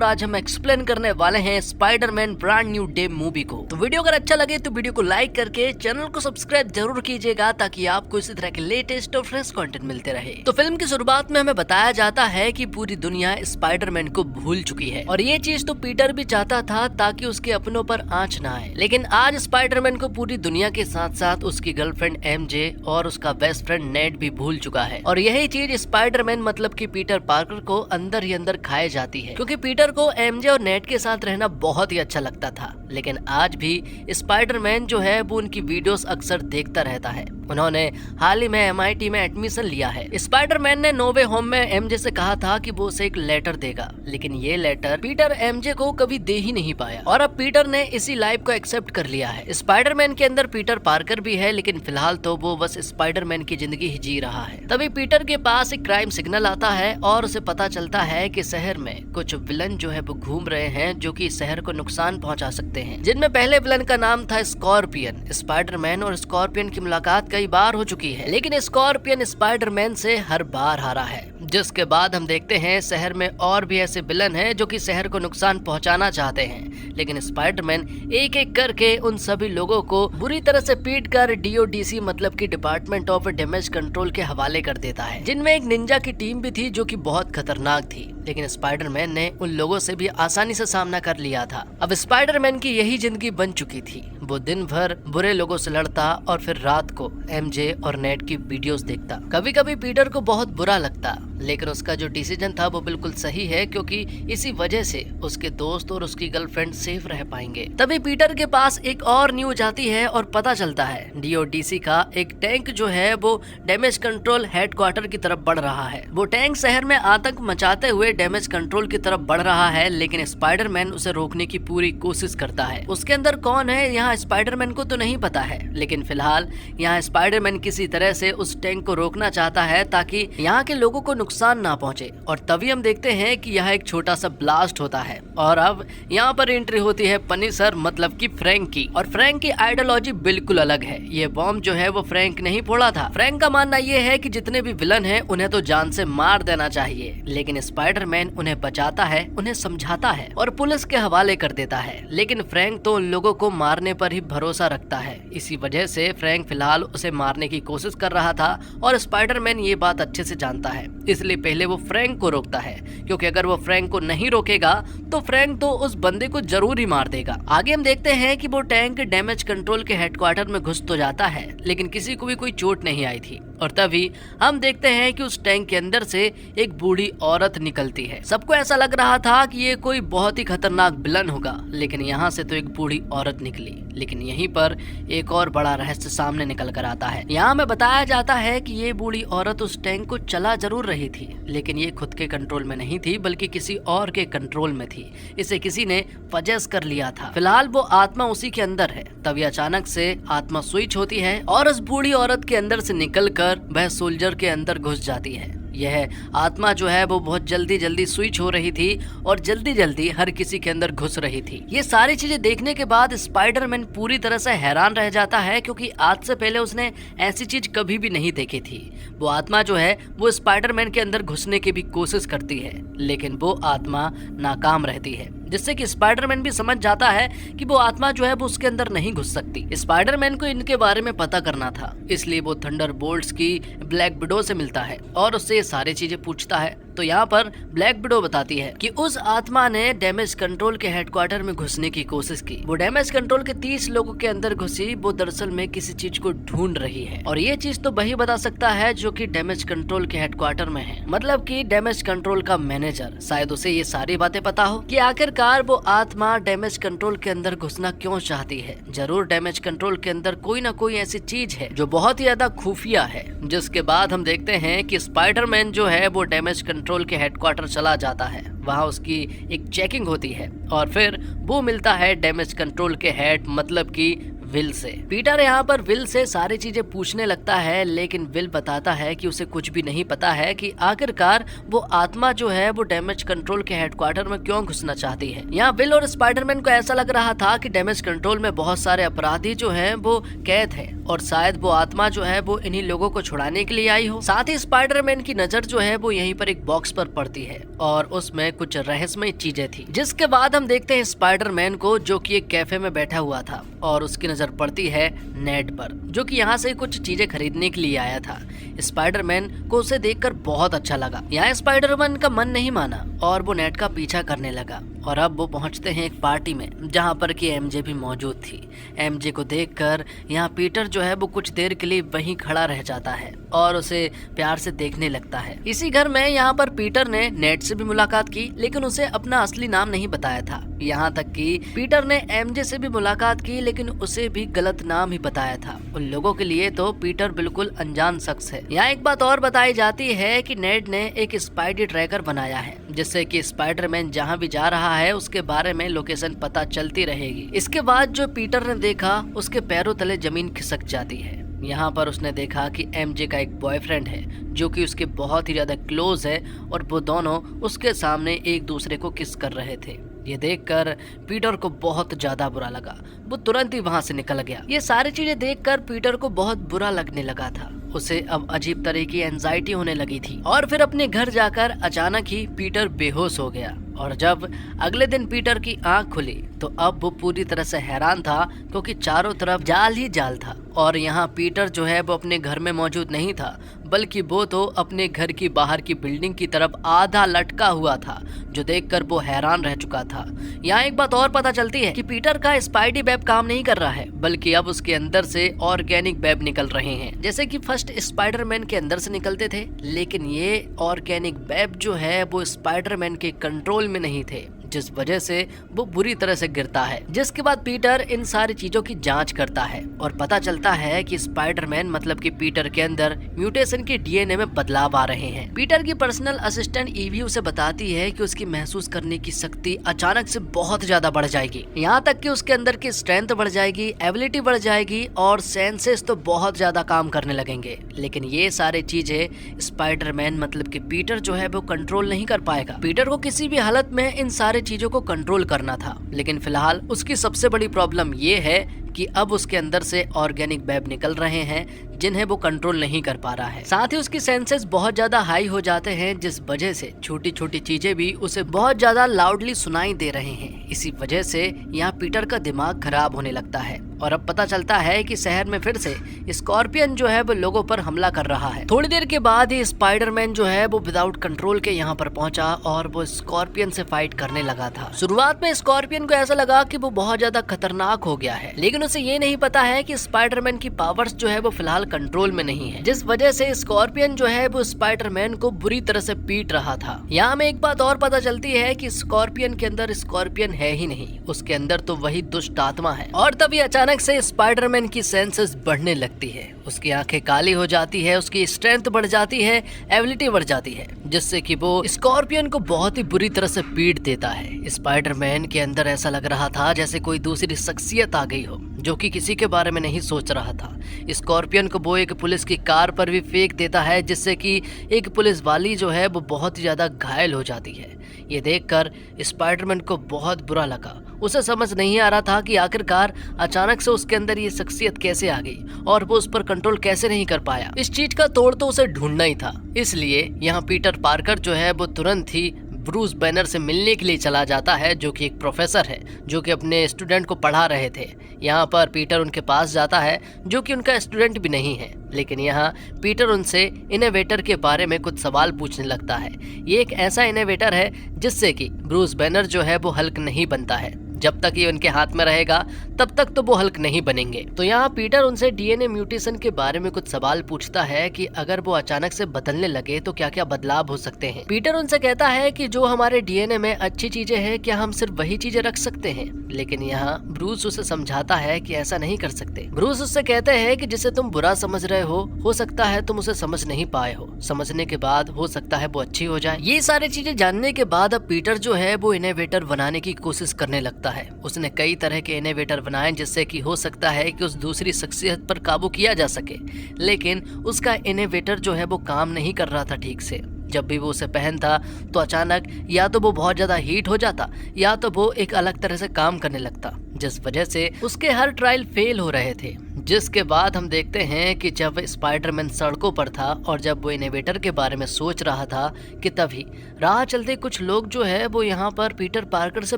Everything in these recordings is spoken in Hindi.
आज हम एक्सप्लेन करने वाले हैं Spiderman brand new day movie को। तो वीडियो अगर अच्छा लगे तो वीडियो को लाइक करके चैनल को सब्सक्राइब जरूर कीजिएगा ताकि आपको इसी तरह के लेटेस्ट और फ्रेश कंटेंट मिलते रहे। तो फिल्म की शुरुआत में हमें बताया जाता है कि पूरी दुनिया स्पाइडरमैन को भूल चुकी है और ये चीज तो पीटर भी चाहता था ताकि उसके अपनों पर आंच ना आए। लेकिन आज स्पाइडरमैन को पूरी दुनिया के साथ साथ उसकी गर्लफ्रेंड एमजे और उसका बेस्ट फ्रेंड नेड भी भूल चुका है और यही चीज स्पाइडरमैन मतलब कि पीटर पार्कर को अंदर ही अंदर खाए जाती है, क्योंकि पीटर को एमजे और नेड के साथ रहना बहुत ही अच्छा लगता था। लेकिन आज भी स्पाइडरमैन जो है वो उनकी वीडियोस अक्सर देखता रहता है। उन्होंने हाल ही में MIT में एडमिशन लिया है। स्पाइडरमैन ने नो वे होम में एमजे से कहा था कि वो उसे एक लेटर देगा, लेकिन ये लेटर पीटर एमजे को कभी दे ही नहीं पाया और अब पीटर ने इसी लाइफ को एक्सेप्ट कर लिया है। स्पाइडरमैन के अंदर पीटर पार्कर भी है, लेकिन फिलहाल तो वो बस स्पाइडरमैन की जिंदगी ही जी रहा है। तभी पीटर के पास एक क्राइम सिग्नल आता है और उसे पता चलता है कि शहर में कुछ विलन जो है वो घूम रहे हैं जो कि शहर को नुकसान पहुंचा सकते हैं, जिनमें पहले विलन का नाम था स्कॉर्पियन। स्पाइडरमैन और स्कॉर्पियन की मुलाकात कई बार हो चुकी है, लेकिन स्कॉर्पियन स्पाइडरमैन से हर बार हारा है। जिसके बाद हम देखते हैं शहर में और भी ऐसे विलन हैं जो कि शहर को नुकसान पहुंचाना चाहते हैं, लेकिन स्पाइडरमैन एक एक करके उन सभी लोगों को बुरी तरह से पीट कर DODC मतलब कि डिपार्टमेंट ऑफ डैमेज कंट्रोल के हवाले कर देता है, जिनमें एक निंजा की टीम भी थी जो कि बहुत खतरनाक थी। लेकिन स्पाइडरमैन ने उन लोगों से भी आसानी से सामना कर लिया था। अब स्पाइडरमैन की यही जिंदगी बन चुकी थी। वो दिन भर बुरे लोगों से लड़ता और फिर रात को एमजे और नेड की वीडियोस देखता। कभी कभी पीटर को बहुत बुरा लगता, लेकिन उसका जो डिसीजन था वो बिल्कुल सही है, क्योंकि इसी वजह से उसके दोस्त और उसकी गर्लफ्रेंड सेफ रह पाएंगे। तभी पीटर के पास एक और न्यूज आती है और पता चलता है DODC का एक टैंक जो है वो डैमेज कंट्रोल हेडक्वार्टर की तरफ बढ़ रहा है। वो टैंक शहर में आतंक मचाते हुए डैमेज कंट्रोल की तरफ बढ़ रहा है, लेकिन स्पाइडरमैन उसे रोकने की पूरी कोशिश करता है। उसके अंदर कौन है यहाँ स्पाइडरमैन को तो नहीं पता है, लेकिन फिलहाल यहाँ स्पाइडरमैन किसी तरह से उस टैंक को रोकना चाहता है ताकि यहाँ के लोगों को नुकसान ना पहुंचे। और तभी हम देखते हैं कि यह एक छोटा सा ब्लास्ट होता है और अब यहाँ पर एंट्री होती है पनिशर मतलब कि फ्रैंक की। और फ्रैंक की आइडियोलॉजी बिल्कुल अलग है। ये बॉम्ब जो है वो फ्रैंक ने ही फोड़ा था। फ्रैंक का मानना ये है कि जितने भी विलन हैं उन्हें तो जान से मार देना चाहिए, लेकिन स्पाइडरमैन उन्हें बचाता है, उन्हें समझाता है और पुलिस के हवाले कर देता है। लेकिन फ्रैंक तो उन लोगों को मारने पर ही भरोसा रखता है। इसी वजह से फ्रैंक फिलहाल उसे मारने की कोशिश कर रहा था और स्पाइडरमैन ये बात अच्छे से जानता है, इसलिए पहले वो फ्रैंक को रोकता है, क्योंकि अगर वो फ्रैंक को नहीं रोकेगा तो फ्रैंक तो उस बंदे को जरूर ही मार देगा। आगे हम देखते हैं कि वो टैंक डैमेज कंट्रोल के हेडक्वार्टर में घुस तो जाता है, लेकिन किसी को भी कोई चोट नहीं आई थी। और तभी हम देखते हैं कि उस टैंक के अंदर से एक बूढ़ी औरत निकलती है। सबको ऐसा लग रहा था कि ये कोई बहुत ही खतरनाक विलन होगा, लेकिन यहाँ से तो एक बूढ़ी औरत निकली। लेकिन यहीं पर एक और बड़ा रहस्य सामने निकल कर आता है। यहाँ में बताया जाता है कि ये बूढ़ी औरत उस टैंक को चला जरूर रही थी, लेकिन ये खुद के कंट्रोल में नहीं थी बल्कि किसी और के कंट्रोल में थी। इसे किसी ने पजेस कर लिया था। फिलहाल वो आत्मा उसी के अंदर है। तभी अचानक से आत्मा स्विच होती है और उस बूढ़ी औरत के अंदर से निकलकर वह सोल्जर के अंदर घुस जाती है। यह आत्मा जो है वो बहुत जल्दी स्विच हो रही थी और जल्दी हर किसी के अंदर घुस रही थी। ये सारी चीजें देखने के बाद स्पाइडरमैन पूरी तरह से हैरान रह जाता है, क्योंकि आज से पहले उसने ऐसी चीज कभी भी नहीं देखी थी। वो आत्मा जो है वो स्पाइडरमैन के अंदर घुसने की भी कोशिश करती है, लेकिन वो आत्मा नाकाम रहती है, जिससे कि स्पाइडरमैन भी समझ जाता है कि वो आत्मा जो है वो उसके अंदर नहीं घुस सकती। स्पाइडरमैन को इनके बारे में पता करना था, इसलिए वो थंडरबोल्ट्स की ब्लैक विडो से मिलता है और उससे ये सारी चीजें पूछता है। तो यहाँ पर ब्लैक विडो बताती है कि उस आत्मा ने डैमेज कंट्रोल के हेडक्वार्टर में घुसने की कोशिश की। वो डैमेज कंट्रोल के 30 लोगों के अंदर घुसी। वो दरअसल में किसी चीज को ढूंढ रही है और ये चीज तो वही बता सकता है जो कि डैमेज कंट्रोल के हेडक्वार्टर में है, मतलब कि डैमेज कंट्रोल का मैनेजर। शायद उसे ये सारी बातें पता हो कि आखिरकार वो आत्मा डैमेज कंट्रोल के अंदर घुसना क्यों चाहती है। जरूर डैमेज कंट्रोल के अंदर कोई ना कोई ऐसी चीज है जो बहुत ही ज्यादा खुफिया है। जिसके बाद हम देखते हैं कि स्पाइडरमैन जो है वो डैमेज कंट्रोल के हेडक्वार्टर चला जाता है। वहाँ उसकी एक चेकिंग होती है और फिर वो मिलता है डैमेज कंट्रोल के हेड मतलब कि विल से। पीटर यहाँ पर विल से सारी चीजें पूछने लगता है, लेकिन विल बताता है कि उसे कुछ भी नहीं पता है कि आखिरकार वो आत्मा जो है वो डैमेज कंट्रोल के हेडक्वार्टर में क्यों घुसना चाहती है। यहाँ विल और स्पाइडरमैन को ऐसा लग रहा था कि डैमेज कंट्रोल में बहुत सारे अपराधी जो हैं वो कैद है और शायद वो आत्मा जो है वो इन्हीं लोगों को छुड़ाने के लिए आई हो। साथ ही स्पाइडरमैन की नजर जो है वो यहीं पर एक बॉक्स पर पड़ती है और उसमें कुछ रहस्यमय चीजें थी, जिसके बाद हम देखते हैं स्पाइडरमैन को जो कि एक कैफे में बैठा हुआ था और उसकी नजर पड़ती है नेड पर, जो कि यहाँ से कुछ चीजें खरीदने के लिए आया था। स्पाइडरमैन को उसे देखकर बहुत अच्छा लगा। यहाँ स्पाइडरमैन का मन नहीं माना और वो नेड का पीछा करने लगा और अब वो पहुंचते हैं एक पार्टी में जहाँ पर कि एमजे भी मौजूद थी। एमजे को देखकर यहाँ पीटर जो है वो कुछ देर के लिए वहीं खड़ा रह जाता है और उसे प्यार से देखने लगता है। इसी घर में यहाँ पर पीटर ने नेड से भी मुलाकात की, लेकिन उसे अपना असली नाम नहीं बताया था। यहाँ तक कि पीटर ने एमजे से भी मुलाकात की, लेकिन उसे भी गलत नाम ही बताया था। उन लोगों के लिए तो पीटर बिल्कुल अनजान शख्स है। यहाँ एक बात और बताई जाती है कि नेड ने एक स्पाइडी ट्रैकर बनाया है, जिससे कि स्पाइडरमैन जहाँ भी जा रहा है उसके बारे में लोकेशन पता चलती रहेगी। इसके बाद जो पीटर ने देखा उसके पैरों तले जमीन खिसक जाती है। यहाँ पर उसने देखा कि एमजे का एक बॉयफ्रेंड है जो कि उसके बहुत ही ज्यादा क्लोज है और वो दोनों उसके सामने एक दूसरे को किस कर रहे थे। ये देखकर पीटर को बहुत ज्यादा बुरा लगा। वो तुरंत ही वहां से निकल गया। ये सारी चीजें देखकर पीटर को बहुत बुरा लगने लगा था। उसे अब अजीब तरह की एंजाइटी होने लगी थी और फिर अपने घर जाकर अचानक ही पीटर बेहोश हो गया। और जब अगले दिन पीटर की आंख खुली तो अब वो पूरी तरह से हैरान था, क्योंकि चारों तरफ जाल ही जाल था और यहाँ पीटर जो है वो अपने घर में मौजूद नहीं था, बल्कि वो तो अपने घर की बाहर की बिल्डिंग की तरफ आधा लटका हुआ था, जो देखकर वो हैरान रह चुका था। यहाँ एक बात और पता चलती है कि पीटर का स्पाइडी वेब काम नहीं कर रहा है, बल्कि अब उसके अंदर से ऑर्गेनिक वेब निकल रहे हैं, जैसे कि फर्स्ट स्पाइडरमैन के अंदर से निकलते थे। लेकिन ये ऑर्गेनिक वेब जो है वो स्पाइडरमैन के कंट्रोल में नहीं थे, जिस वजह से वो बुरी तरह से गिरता है। जिसके बाद पीटर इन सारी चीजों की जांच करता है और पता चलता है कि स्पाइडरमैन मतलब कि पीटर के अंदर म्यूटेशन के डीएनए में बदलाव आ रहे हैं। पीटर की पर्सनल असिस्टेंट ईवी उसे बताती है कि उसकी महसूस करने की शक्ति अचानक से बहुत ज्यादा बढ़ जाएगी, यहाँ तक कि उसके अंदर की स्ट्रेंथ बढ़ जाएगी, एबिलिटी बढ़ जाएगी और सेंसेस तो बहुत ज्यादा काम करने लगेंगे। लेकिन ये सारी चीजें स्पाइडरमैन मतलब कि पीटर जो है वो कंट्रोल नहीं कर पाएगा। पीटर को किसी भी हालत में इन सारे चीजों को कंट्रोल करना था, लेकिन फिलहाल उसकी सबसे बड़ी प्रॉब्लम ये है कि अब उसके अंदर से ऑर्गेनिक वेब निकल रहे हैं जिन्हें वो कंट्रोल नहीं कर पा रहा है। साथ ही उसकी सेंसेस बहुत ज्यादा हाई हो जाते हैं, जिस वजह से छोटी छोटी चीजें भी उसे बहुत ज्यादा लाउडली सुनाई दे रहे हैं। इसी वजह से यहाँ पीटर का दिमाग खराब होने लगता है और अब पता चलता है कि शहर में फिर से स्कॉर्पियन जो है वो लोगों पर हमला कर रहा है। थोड़ी देर के बाद ही स्पाइडरमैन जो है वो विदाउट कंट्रोल के यहाँ पर पहुंचा और वो स्कॉर्पियन से फाइट करने लगा था। शुरुआत में स्कॉर्पियन को ऐसा लगा कि वो बहुत ज्यादा खतरनाक हो गया है, लेकिन उसे ये नहीं पता है कि स्पाइडरमैन की पावर्स जो है वो फिलहाल कंट्रोल में नहीं है, जिस वजह से स्कॉर्पियन जो है वो स्पाइडरमैन को बुरी तरह से पीट रहा था। यहाँ में एक बात और पता चलती है कि स्कॉर्पियन के अंदर स्कॉर्पियन है ही नहीं, उसके अंदर तो वही दुष्ट आत्मा है। और तभी अचानक से स्पाइडरमैन की सेंसेस बढ़ने लगती है, उसकी आंखें काली हो जाती है, उसकी स्ट्रेंथ बढ़ जाती है, एबिलिटी बढ़ जाती है, जिससे कि वो स्कॉर्पियन को बहुत ही बुरी तरह से पीट देता है। स्पाइडरमैन के अंदर ऐसा लग रहा था जैसे कोई दूसरी शख्सियत आ गई हो, जो कि किसी के बारे में नहीं सोच रहा था। स्कॉर्पियन को वो एक पुलिस की कार पर भी फेंक देता है, जिससे कि एक पुलिस वाली जो है वो बहुत ही ज्यादा घायल हो जाती है। ये देखकर स्पाइडरमैन को बहुत बुरा लगा। उसे समझ नहीं आ रहा था कि आखिरकार अचानक से उसके अंदर ये शख्सियत कैसे आ गई और वो उस पर कंट्रोल कैसे नहीं कर पाया। इस चीज का तोड़ तो उसे ढूंढना ही था। इसलिए यहाँ पीटर पार्कर जो है वो तुरंत ही ब्रूस बैनर से मिलने के लिए चला जाता है, जो कि एक प्रोफेसर है जो कि अपने स्टूडेंट को पढ़ा रहे थे। यहाँ पर पीटर उनके पास जाता है, जो कि उनका स्टूडेंट भी नहीं है, लेकिन यहाँ पीटर उनसे इनोवेटर के बारे में कुछ सवाल पूछने लगता है। ये एक ऐसा इनोवेटर है जिससे कि ब्रूस बैनर जो है वो हल्क नहीं बनता है। जब तक ये उनके हाथ में रहेगा तब तक तो वो हल्क नहीं बनेंगे। तो यहाँ पीटर उनसे डीएनए म्यूटेशन के बारे में कुछ सवाल पूछता है कि अगर वो अचानक से बदलने लगे तो क्या क्या बदलाव हो सकते हैं। पीटर उनसे कहता है कि जो हमारे डीएनए में अच्छी चीजें हैं, क्या हम सिर्फ वही चीजें रख सकते हैं? लेकिन यहाँ ब्रूस उसे समझाता है कि ऐसा नहीं कर सकते। ब्रूस उससे कहते हैं कि जिसे तुम बुरा समझ रहे हो सकता है तुम उसे समझ नहीं पाए हो, समझने के बाद हो सकता है वो अच्छी हो जाए। ये सारी चीजें जानने के बाद अब पीटर जो है वो इनोवेटर बनाने की कोशिश करने लगता है। उसने कई तरह के इनोवेटर बनाए जिससे कि हो सकता है कि उस दूसरी शख्सियत पर काबू किया जा सके, लेकिन उसका इनोवेटर जो है वो काम नहीं कर रहा था ठीक से। जब भी वो उसे पहनता तो अचानक या तो वो बहुत ज्यादा हीट हो जाता या तो वो एक अलग तरह से काम करने लगता, जिस वजह से उसके हर ट्रायल फेल हो रहे थे। जिसके बाद हम देखते हैं कि जब स्पाइडरमैन सड़कों पर था और जब वो इनोवेटर के बारे में सोच रहा था कि तभी राह चलते कुछ लोग जो है वो यहाँ पर पीटर पार्कर से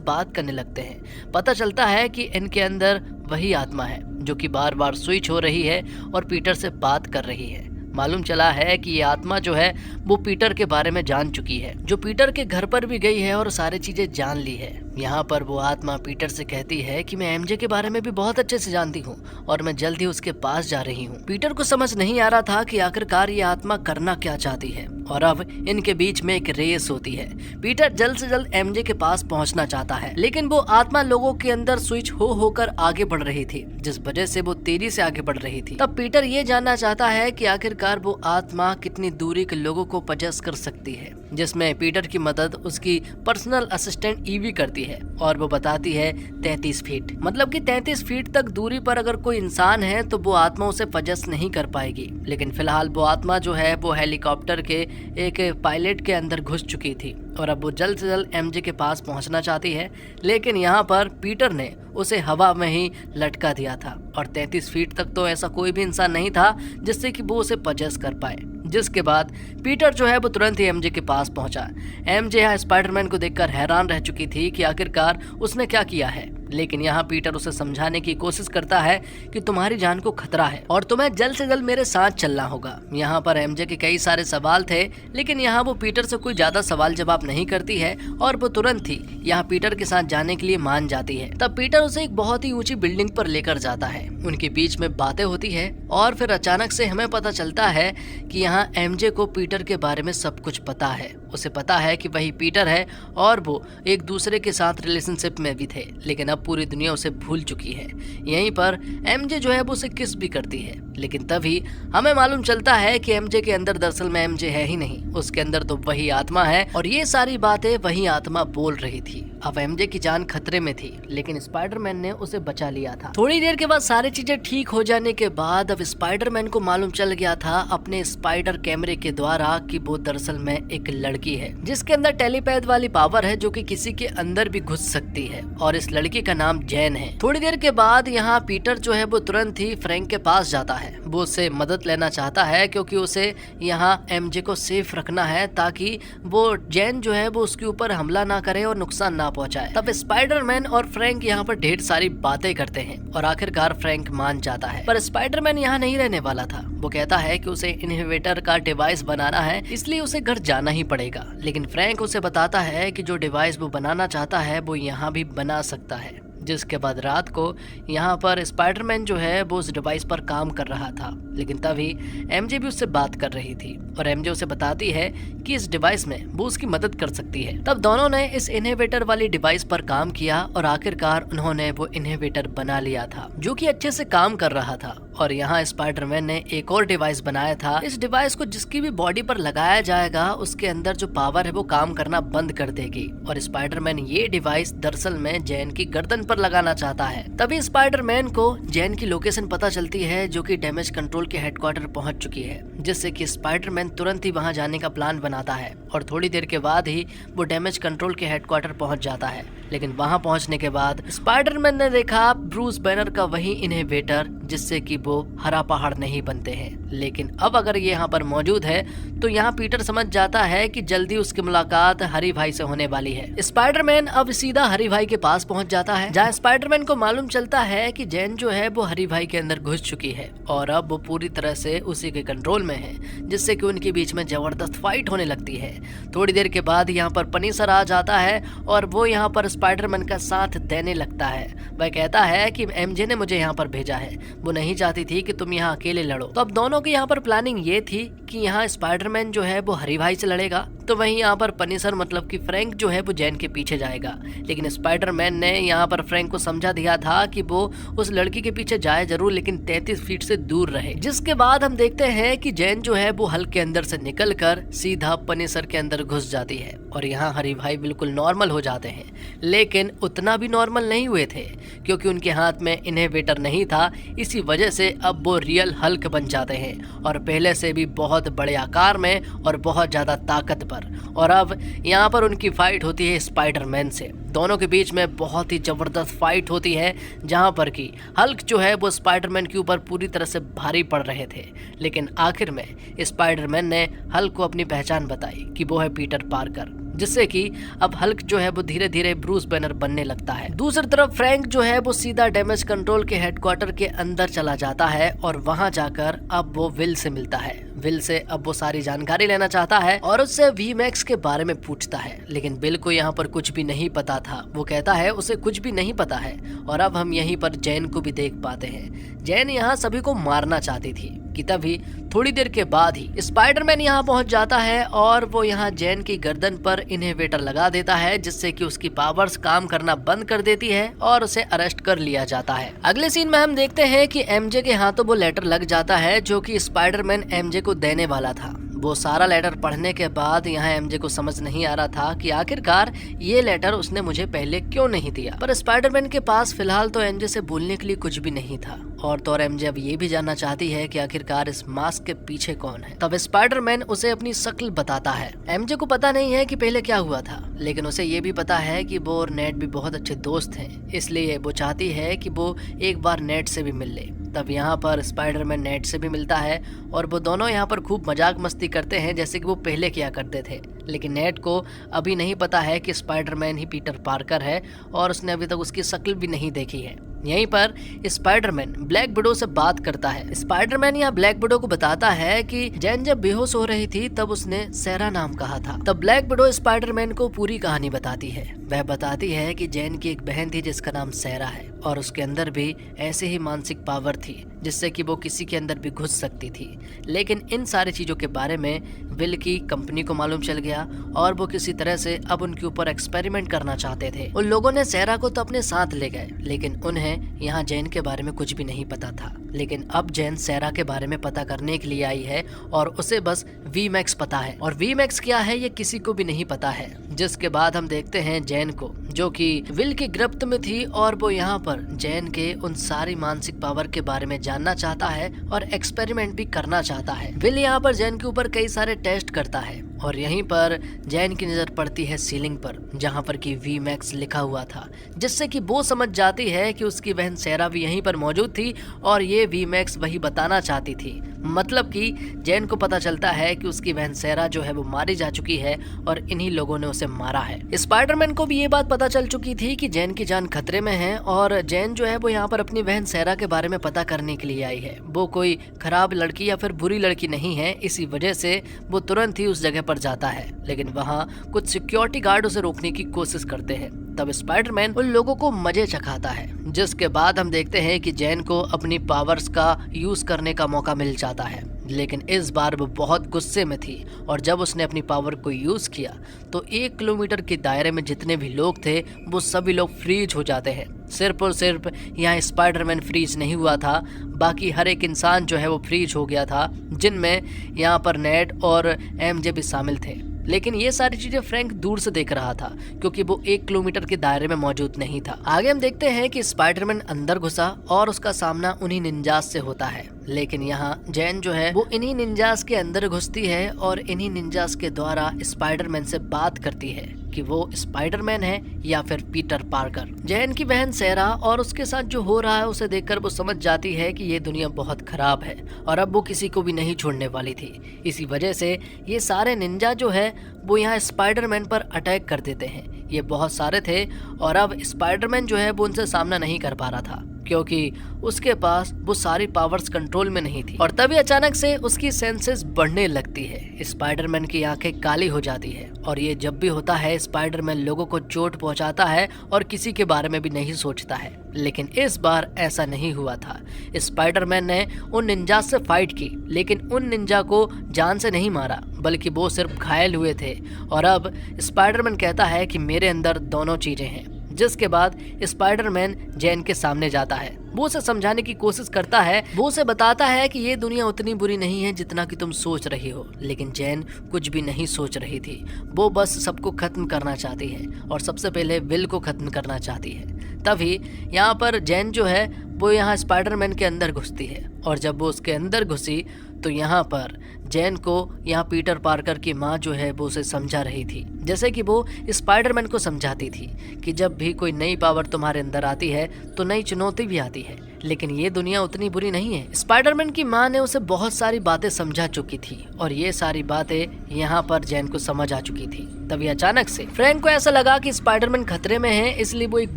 बात करने लगते हैं। पता चलता है कि इनके अंदर वही आत्मा है जो कि बार बार स्विच हो रही है और पीटर से बात कर रही है। मालूम चला है कि ये आत्मा जो है वो पीटर के बारे में जान चुकी है, जो पीटर के घर पर भी गई है और सारी चीजें जान ली है। यहाँ पर वो आत्मा पीटर से कहती है कि मैं एमजे के बारे में भी बहुत अच्छे से जानती हूँ और मैं जल्द ही उसके पास जा रही हूँ। पीटर को समझ नहीं आ रहा था कि आखिरकार ये आत्मा करना क्या चाहती है और अब इनके बीच में एक रेस होती है। पीटर जल्द से जल्द एमजे के पास पहुंचना चाहता है, लेकिन वो आत्मा लोगों के अंदर स्विच होकर आगे बढ़ रही थी, जिस वजह से वो तेजी से आगे बढ़ रही थी। तब पीटर ये जानना चाहता है कि आखिरकार वो आत्मा कितनी दूरी के लोगों को पजेस कर सकती है, जिसमें पीटर की मदद उसकी पर्सनल असिस्टेंट ईवी करती है और वो बताती है 33 फीट, मतलब कि 33 फीट तक दूरी पर अगर कोई इंसान है तो वो आत्मा उसे पजेस नहीं कर पाएगी। लेकिन फिलहाल वो आत्मा जो है वो हेलीकॉप्टर के एक पायलट के अंदर घुस चुकी थी और अब वो जल्द से जल्द एमजे के पास पहुंचना चाहती है, लेकिन यहाँ पर पीटर ने उसे हवा में ही लटका दिया था और 33 फीट तक तो ऐसा कोई भी इंसान नहीं था जिससे कि वो उसे पजेस कर पाए। जिसके बाद पीटर जो है वो तुरंत ही एमजे के पास पहुंचा। एमजे यहाँ स्पाइडरमैन को देखकर हैरान रह चुकी थी कि आखिरकार उसने क्या किया है, लेकिन यहाँ पीटर उसे समझाने की कोशिश करता है कि तुम्हारी जान को खतरा है और तुम्हें जल्द से जल्द मेरे साथ चलना होगा। यहाँ पर एमजे के कई सारे सवाल थे, लेकिन यहाँ वो पीटर से कोई ज्यादा सवाल जवाब नहीं करती है और वो तुरंत ही यहाँ पीटर के साथ जाने के लिए मान जाती है। तब पीटर उसे एक बहुत ही ऊंची बिल्डिंग पर लेकर जाता है। उनके बीच में बातें होती है और फिर अचानक से हमें पता चलता है कि यहाँ एमजे को पीटर के बारे में सब कुछ पता है। उसे पता है कि वही पीटर है और वो एक दूसरे के साथ रिलेशनशिप में भी थे, लेकिन अब पूरी दुनिया उसे भूल चुकी है। यहीं पर एमजे जो है वो उसे किस भी करती है, लेकिन तभी हमें मालूम चलता है कि एमजे के अंदर दरअसल में एमजे है ही नहीं, उसके अंदर तो वही आत्मा है और ये सारी बातें वही आत्मा बोल रही थी। अब एमजे की जान खतरे में थी, लेकिन स्पाइडरमैन ने उसे बचा लिया था। थोड़ी देर के बाद सारी चीजें ठीक हो जाने के बाद अब स्पाइडरमैन को मालूम चल गया था अपने स्पाइडर कैमरे के द्वारा कि वो दरअसल में एक लड़की है जिसके अंदर टेलीपैथ वाली पावर है, जो कि किसी के अंदर भी घुस सकती है और इस लड़की का नाम जैन है। थोड़ी देर के बाद यहाँ पीटर जो है वो तुरंत ही फ्रैंक के पास जाता है। वो उससे मदद लेना चाहता है क्योंकि उसे यहाँ एमजे को सेफ रखना है ताकि वो जैन जो है वो उसके ऊपर हमला ना करे और नुकसान ना पहुंचाए। तब स्पाइडरमैन और फ्रैंक यहाँ पर ढेर सारी बातें करते हैं और आखिरकार फ्रैंक मान जाता है, पर स्पाइडरमैन यहाँ नहीं रहने वाला था। वो कहता है कि उसे इनहिबिटर का डिवाइस बनाना है, इसलिए उसे घर जाना ही पड़ेगा। लेकिन फ्रैंक उसे बताता है कि जो डिवाइस वो बनाना चाहता है वो यहाँ भी बना सकता है। जिसके बाद रात को यहाँ पर स्पाइडरमैन जो है वो उस डिवाइस पर काम कर रहा था, लेकिन तभी एमजे भी उससे बात कर रही थी और एमजे उसे बताती है कि इस डिवाइस में वो उसकी मदद कर सकती है। तब दोनों ने इस इनहिबिटर वाली डिवाइस पर काम किया और आखिरकार उन्होंने वो इनहिबिटर बना लिया था जो कि अच्छे से काम कर रहा था। और यहाँ स्पाइडरमैन ने एक और डिवाइस बनाया था। इस डिवाइस को जिसकी भी बॉडी पर लगाया जाएगा उसके अंदर जो पावर है वो काम करना बंद कर देगी और स्पाइडरमैन ये डिवाइस दरअसल में जैन की गर्दन पर लगाना चाहता है। तभी स्पाइडरमैन को जैन की लोकेशन पता चलती है जो कि डैमेज कंट्रोल के हेडक्वार्टर पहुंच चुकी है, जिससे कि स्पाइडरमैन तुरंत ही वहां जाने का प्लान बनाता है और थोड़ी देर के बाद ही वो डैमेज कंट्रोल के हेडक्वार्टर पहुंच जाता है। लेकिन वहां पहुंचने के बाद स्पाइडरमैन ने देखा ब्रूस बैनर का वही इनहिबिटर जिससे कि वो हरा पहाड़ नहीं बनते हैं। लेकिन अब अगर ये यहाँ पर मौजूद है तो यहाँ पीटर समझ जाता है कि जल्दी उसकी मुलाकात हरी भाई से होने वाली है। स्पाइडरमैन अब सीधा हरी भाई के पास पहुंच जाता है, जहाँ स्पाइडरमैन को मालूम चलता है कि जैन जो है वो हरी भाई के अंदर घुस चुकी है और अब वो पूरी तरह से उसी के कंट्रोल में है, जिससे कि उनके बीच में जबरदस्त फाइट होने लगती है। थोड़ी देर के बाद यहाँ पर पनीसर आ जाता है और वो यहाँ पर स्पाइडरमैन का साथ देने लगता है। वह कहता है कि एमजे ने मुझे यहाँ पर भेजा है, वो नहीं चाहती थी कि तुम यहाँ अकेले लड़ो। तो अब दोनों की यहाँ पर प्लानिंग ये थी कि यहाँ स्पाइडरमैन जो है वो हरी भाई से लड़ेगा तो तो वहीं यहाँ पर पनिशर मतलब कि फ्रैंक जो है वो जैन के पीछे जाएगा, लेकिन स्पाइडरमैन ने यहाँ पर फ्रैंक को समझा दिया था कि वो उस लड़की के पीछे जाए जरूर, लेकिन 33 फीट से दूर रहे। जिसके बाद हम देखते हैं कि जैन जो है वो हल्क के अंदर से निकलकर सीधा पनिशर के अंदर घुस जाती है और यहाँ हरी भाई बिल्कुल नॉर्मल हो जाते हैं, लेकिन उतना भी नॉर्मल नहीं हुए थे क्योंकि उनके हाथ में इनहिबिटर नहीं था। इसी वजह से अब वो रियल हल्क बन जाते हैं और पहले से भी बहुत बड़े आकार में और बहुत ज्यादा ताकतवर। और अब यहाँ पर उनकी फाइट होती है स्पाइडरमैन से। दोनों के बीच में बहुत ही जबरदस्त फाइट होती है जहाँ पर कि हल्क जो है वो स्पाइडरमैन के ऊपर पूरी तरह से भारी पड़ रहे थे, लेकिन आखिर में स्पाइडरमैन ने हल्क को अपनी पहचान बताई कि वो है पीटर पार्कर, जिससे कि अब हल्क जो है वो धीरे धीरे ब्रूस बैनर बनने लगता है। दूसरी तरफ फ्रैंक जो है वो सीधा डैमेज कंट्रोल के हेडक्वार्टर के अंदर चला जाता है और वहां जाकर अब वो विल से मिलता है। विल से अब वो सारी जानकारी लेना चाहता है और उससे वीमैक्स के बारे में पूछता है, लेकिन बिल को यहाँ पर कुछ भी नहीं पता था। वो कहता है उसे कुछ भी नहीं पता है। और अब हम यहीं पर जैन को भी देख पाते हैं। जैन यहाँ सभी को मारना चाहती थी कि तभी थोड़ी देर के बाद ही स्पाइडरमैन यहाँ पहुंच जाता है और वो यहाँ जैन की गर्दन पर इनहिबिटर लगा देता है, जिससे कि उसकी पावर्स काम करना बंद कर देती है और उसे अरेस्ट कर लिया जाता है। अगले सीन में हम देखते हैं कि एमजे के हाथों वो लेटर लग जाता है जो कि स्पाइडरमैन एमजे को देने वाला था। वो सारा लेटर पढ़ने के बाद यहाँ एमजे को समझ नहीं आ रहा था कि आखिरकार ये लेटर उसने मुझे पहले क्यों नहीं दिया। पर स्पाइडरमैन के पास फिलहाल तो एमजे से बोलने के लिए कुछ भी नहीं था और तो और एमजे अब ये भी जानना चाहती है कि आखिरकार इस मास्क के पीछे कौन है। तब स्पाइडरमैन उसे अपनी शक्ल बताता है। एमजे को पता नहीं है कि पहले क्या हुआ था, लेकिन उसे ये भी पता है कि वो और नेट भी बहुत अच्छे दोस्त हैं, इसलिए वो चाहती है कि वो एक बार नेट से भी मिल ले। तब यहाँ पर स्पाइडरमैन नेट से भी मिलता है और वो दोनों यहाँ पर खूब मजाक मस्ती करते हैं जैसे कि वो पहले किया करते थे। लेकिन नेट को अभी नहीं पता है कि स्पाइडरमैन ही पीटर पार्कर है और उसने अभी तक उसकी शक्ल भी नहीं देखी है। यहीं पर स्पाइडरमैन ब्लैक विडो से बात करता है। स्पाइडरमैन यहाँ ब्लैक विडो को बताता है कि जैन जब बेहोश हो रही थी तब उसने सैरा नाम कहा था। तब ब्लैक विडो स्पाइडरमैन को पूरी कहानी बताती है। वह बताती है कि जैन की एक बहन थी जिसका नाम सैरा है और उसके अंदर भी ऐसे ही मानसिक पावर थी जिससे कि वो किसी के अंदर भी घुस सकती थी। लेकिन इन सारी चीजों के बारे में विल की कंपनी को मालूम चल गया और वो किसी तरह से अब उनके ऊपर एक्सपेरिमेंट करना चाहते थे। उन लोगों ने सैरा को तो अपने साथ ले गए, लेकिन उन्हें यहाँ जैन के बारे में कुछ भी नहीं पता था। लेकिन अब जैन सैरा के बारे में पता करने के लिए आई है और उसे बस वीमैक्स पता है और वीमैक्स क्या है ये किसी को भी नहीं पता है। जिसके बाद हम देखते हैं जैन को जो कि विल की गिरफ्त में थी और वो यहाँ पर जैन के उन सारी मानसिक पावर के बारे में जानना चाहता है और एक्सपेरिमेंट भी करना चाहता है। विल यहाँ पर जैन के ऊपर कई सारे टेस्ट करता है और यहीं पर जैन की नजर पड़ती है सीलिंग पर जहाँ पर कि वीमैक्स लिखा हुआ था, जिससे कि वो समझ जाती है कि उसकी बहन सैरा भी यहीं पर मौजूद थी और ये वीमैक्स वही बताना चाहती थी। मतलब कि जैन को पता चलता है कि उसकी बहन सैरा जो है वो मारी जा चुकी है और इन्हीं लोगों ने उसे मारा है। स्पाइडरमैन को भी ये बात पता चल चुकी थी कि जैन की जान खतरे में है और जैन जो है वो यहाँ पर अपनी बहन सैरा के बारे में पता करने के लिए आई है। वो कोई खराब लड़की या फिर बुरी लड़की नहीं है, इसी वजह से वो तुरंत ही उस जगह पर जाता है, लेकिन वहाँ कुछ सिक्योरिटी गार्ड उसे रोकने की कोशिश करते हैं। तब स्पाइडरमैन उन लोगों को मजे चखाता है, जिसके बाद हम देखते हैं कि जैन को अपनी पावर्स का यूज करने का मौका मिल जाता है। लेकिन इस बार वो बहुत गुस्से में थी और जब उसने अपनी पावर को यूज किया तो 1 किलोमीटर के दायरे में जितने भी लोग थे वो सभी लोग फ्रीज हो जाते हैं। सिर्फ और सिर्फ यहाँ स्पाइडरमैन फ्रीज नहीं हुआ था, बाकी हर एक इंसान जो है वो फ्रीज हो गया था, जिनमें यहाँ पर नेट और एमजे भी शामिल थे। लेकिन ये सारी चीजें फ्रैंक दूर से देख रहा था क्योंकि वो 1 किलोमीटर के दायरे में मौजूद नहीं था। आगे हम देखते हैं कि स्पाइडरमैन अंदर घुसा और उसका सामना उन्हीं निंजास से होता है। लेकिन यहाँ जैन जो है वो इन्हीं निंजास के अंदर घुसती है और इन्हीं निंजास के द्वारा स्पाइडरमैन से बात करती है कि वो स्पाइडरमैन है या फिर पीटर पार्कर। जैन की बहन सैरा और उसके साथ जो हो रहा है उसे देखकर वो समझ जाती है कि ये दुनिया बहुत खराब है और अब वो किसी को भी नहीं छोड़ने वाली थी। इसी वजह से ये सारे निंजा जो है वो यहाँ स्पाइडरमैन पर अटैक कर देते हैं। ये बहुत सारे थे और अब स्पाइडरमैन जो है वो उनसे सामना नहीं कर पा रहा था क्योंकि उसके पास वो सारी पावर्स कंट्रोल में नहीं थी। और तभी अचानक से उसकी सेंसेस बढ़ने लगती है। स्पाइडरमैन की आंखें काली हो जाती है और ये जब भी होता है स्पाइडरमैन लोगों को चोट पहुंचाता है और किसी के बारे में भी नहीं सोचता है। लेकिन इस बार ऐसा नहीं हुआ था। स्पाइडरमैन ने उन निंजा से फाइट की, लेकिन उन निंजा को जान से नहीं मारा, बल्कि वो सिर्फ घायल हुए थे। और अब स्पाइडरमैन कहता है कि मेरे अंदर दोनों चीजें हैं। जिसके बाद स्पाइडरमैन जैन के सामने जाता है। वो उसे समझाने की कोशिश करता है। वो उसे बताता है कि ये दुनिया उतनी बुरी नहीं है जितना कि तुम सोच रही हो। लेकिन जैन कुछ भी नहीं सोच रही थी। वो बस सबको खत्म करना चाहती है और सबसे पहले विल को खत्म करना चाहती है। तभी यहाँ पर जैन जो है वो यहाँ स्पाइडरमैन के अंदर घुसती है। और जब वो उसके अंदर घुसी तो यहाँ पर जैन को यहाँ पीटर पार्कर की माँ जो है वो उसे समझा रही थी, जैसे कि वो स्पाइडरमैन को समझाती थी कि जब भी कोई नई पावर तुम्हारे अंदर आती है तो नई चुनौती भी आती है, लेकिन ये दुनिया उतनी बुरी नहीं है। स्पाइडरमैन की माँ ने उसे बहुत सारी बातें समझा चुकी थी और ये सारी बातें यहाँ पर जैन को समझ आ चुकी थी। तभी अचानक से फ्रैंक को ऐसा लगा कि स्पाइडरमैन खतरे में है, इसलिए वो एक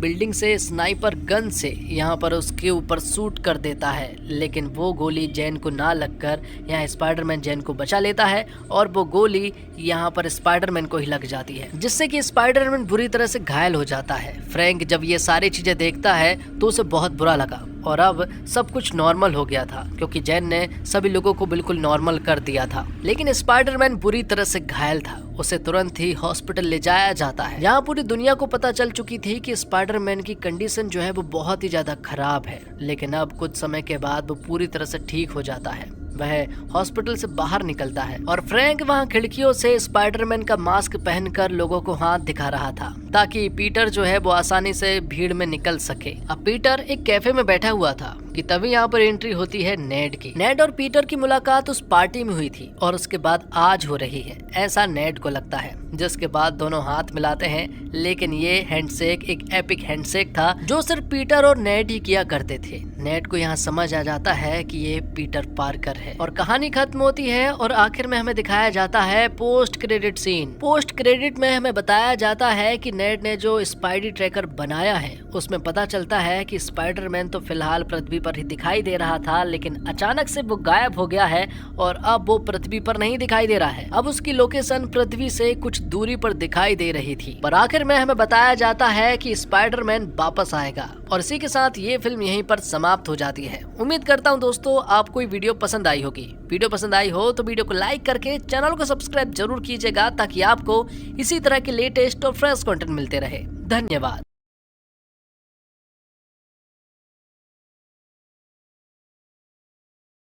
बिल्डिंग से स्नाइपर गन से यहाँ पर उसके ऊपर शूट कर देता है। लेकिन वो गोली जैन को ना लगकर यहाँ स्पाइडरमैन जैन को बचा लेता है और वो गोली यहाँ पर स्पाइडरमैन को ही लग जाती है, जिससे कि स्पाइडरमैन बुरी तरह से घायल हो जाता है। फ्रैंक जब ये सारी चीजें देखता है तो उसे बहुत बुरा लगा और अब सब कुछ नॉर्मल हो गया था क्योंकि जैन ने सभी लोगों को बिल्कुल नॉर्मल कर दिया था। लेकिन स्पाइडरमैन बुरी तरह से घायल था। उसे तुरंत ही हॉस्पिटल ले जाया जाता है। यहाँ पूरी दुनिया को पता चल चुकी थी कि स्पाइडरमैन की कंडीशन जो है वो बहुत ही ज्यादा खराब है। लेकिन अब कुछ समय के बाद वो पूरी तरह से ठीक हो जाता है। वह हॉस्पिटल से बाहर निकलता है और फ्रैंक वहाँ खिड़कियों से स्पाइडरमैन का मास्क पहनकर लोगों को हाथ दिखा रहा था ताकि पीटर जो है वो आसानी से भीड़ में निकल सके। अब पीटर एक कैफे में बैठा हुआ था कि तभी यहाँ पर एंट्री होती है नेड की। नेड और पीटर की मुलाकात उस पार्टी में हुई थी और उसके बाद आज हो रही है, ऐसा नेड को लगता है। जिसके बाद दोनों हाथ मिलाते हैं, लेकिन ये हैंडशेक एक एपिक हैंडशेक था जो सिर्फ पीटर और नेड ही किया करते थे। नेड को यहाँ समझ आ जाता है कि ये पीटर पार्कर है और कहानी खत्म होती है और आखिर में हमें दिखाया जाता है post credit scene. Post credit में हमें बताया जाता है कि नेड ने जो स्पाइडी ट्रैकर बनाया है उसमें पता चलता है कि स्पाइडरमैन तो फिलहाल पृथ्वी पर ही दिखाई दे रहा था, लेकिन अचानक से वो गायब हो गया है और अब वो पृथ्वी पर नहीं दिखाई दे रहा है। अब उसकी लोकेशन पृथ्वी से कुछ दूरी पर दिखाई दे रही थी। पर आखिर में हमें बताया जाता है कि स्पाइडरमैन वापस आएगा और इसी के साथ ये फिल्म यहीं पर समाप्त हो जाती है। उम्मीद करता हूँ दोस्तों आपको ये वीडियो पसंद आई होगी। वीडियो पसंद आई हो तो वीडियो को लाइक करके चैनल को सब्सक्राइब जरूर कीजिएगा ताकि आपको इसी तरह के लेटेस्ट और फ्रेश कंटेंट मिलते रहे। धन्यवाद।